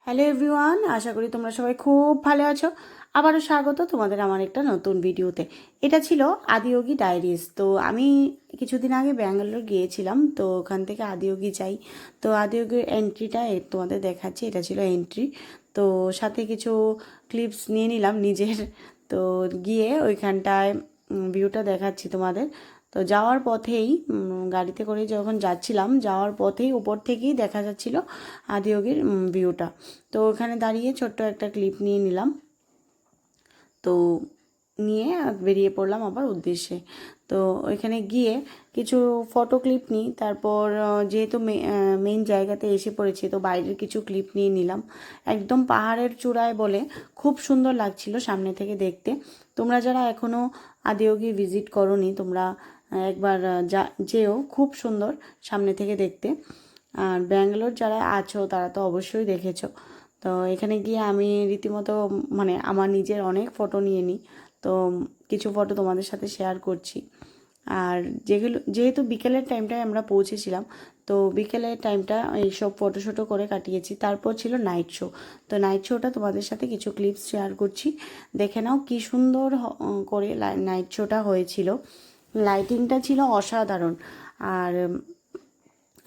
Hello everyone, আশা করি তোমরা সবাই খুব ভালো আছো। আবারও স্বাগত তোমাদের আমার একটা নতুন ভিডিওতে। এটা ছিল আদিয়োগী ডায়েরিজ। তো আমি কিছুদিন আগে ব্যাঙ্গালোর গিয়েছিলাম, তো ওখান থেকে আদিয়োগী যাই। তো আদিয়োগীর এন্ট্রিটা তোমাদের দেখাচ্ছি, এটা ছিল এন্ট্রি। তো সাথে কিছু ক্লিপস নিয়ে নিলাম নিজের। তো গিয়ে ওইখানটায় ভিউটা দেখাচ্ছি তোমাদের। তো যাওয়ার পথেই গাড়িতে করে যখন যাচ্ছিলাম, যাওয়ার পথেই উপর থেকেই দেখা যাচ্ছিল আদিয়োগীর ভিউটা। তো ওখানে দাঁড়িয়ে ছোট্ট একটা ক্লিপ নিয়ে নিলাম। তো নিয়ে বেরিয়ে পড়লাম আবার উদ্দেশ্যে। তো ওইখানে গিয়ে কিছু ফটো ক্লিপ নিই। তারপর যেহেতু মেইন জায়গাতে এসে পড়েছি, তো বাইরের কিছু ক্লিপ নিয়ে নিলাম। একদম পাহাড়ের চূড়ায় বলে খুব সুন্দর লাগছিল সামনে থেকে দেখতে। তোমরা যারা এখনও আদিয়োগী ভিজিট করোনি, তোমরা একবার যেও, খুব সুন্দর সামনে থেকে দেখতে। আর ব্যাঙ্গালোর যারা আছো তারা তো অবশ্যই দেখেছো। তো এখানে গিয়ে আমি রীতিমতো মানে আমার নিজের অনেক ফটো নিয়ে নিই। তো কিছু ফটো তোমাদের সাথে শেয়ার করছি। আর যেহেতু বিকেলের টাইমটায় আমরা পৌঁছেছিলাম, তো বিকেলের টাইমটা এইসব ফটোশুটো করে কাটিয়েছি। তারপর ছিল নাইট শো। তো নাইট শোটা তোমাদের সাথে কিছু ক্লিপস শেয়ার করছি, দেখে নাও কী সুন্দর করে নাইট শোটা হয়েছিল। লাইটিংটা ছিল অসাধারণ। আর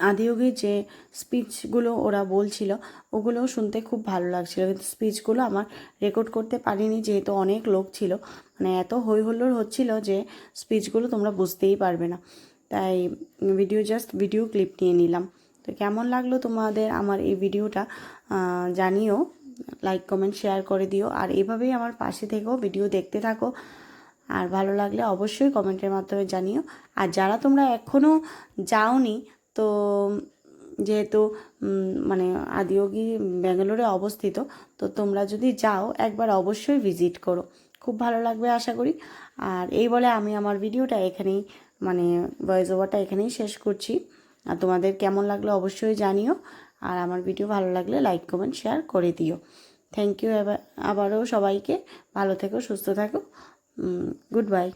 আদিয়োগীর যে স্পিচগুলো ওরা বলছিল, ওগুলোও শুনতে খুব ভালো লাগছিলো। কিন্তু স্পিচগুলো আমার রেকর্ড করতে পারিনি, যেহেতু অনেক লোক ছিল। মানে এত হই হুল্লোড় হচ্ছিল যে স্পিচগুলো তোমরা বুঝতেই পারবে না। তাই ভিডিও ক্লিপ নিয়ে নিলাম। তো কেমন লাগলো তোমাদের আমার এই ভিডিওটা জানিও, লাইক কমেন্ট শেয়ার করে দিও। আর এভাবেই আমার পাশে থেকেও ভিডিও দেখতে থাকো। আর ভালো লাগলে অবশ্যই কমেন্টের মাধ্যমে জানিও। আর যারা তোমরা এখনও যাওনি, তো যেহেতু মানে আদিয়োগী ব্যাঙ্গালোরে অবস্থিত, তো তোমরা যদি যাও একবার অবশ্যই ভিজিট করো, খুব ভালো লাগবে আশা করি। আর এই বলে আমি আমার ভিডিওটা এখানেই মানে ভয়েস ওভারটা এখানেই শেষ করছি। আর তোমাদের কেমন লাগলো অবশ্যই জানিও। আর আমার ভিডিও ভালো লাগলে লাইক কমেন্ট শেয়ার করে দিও। থ্যাংক ইউ আবারও সবাইকে। ভালো থেকো, সুস্থ থাকো। Good bye.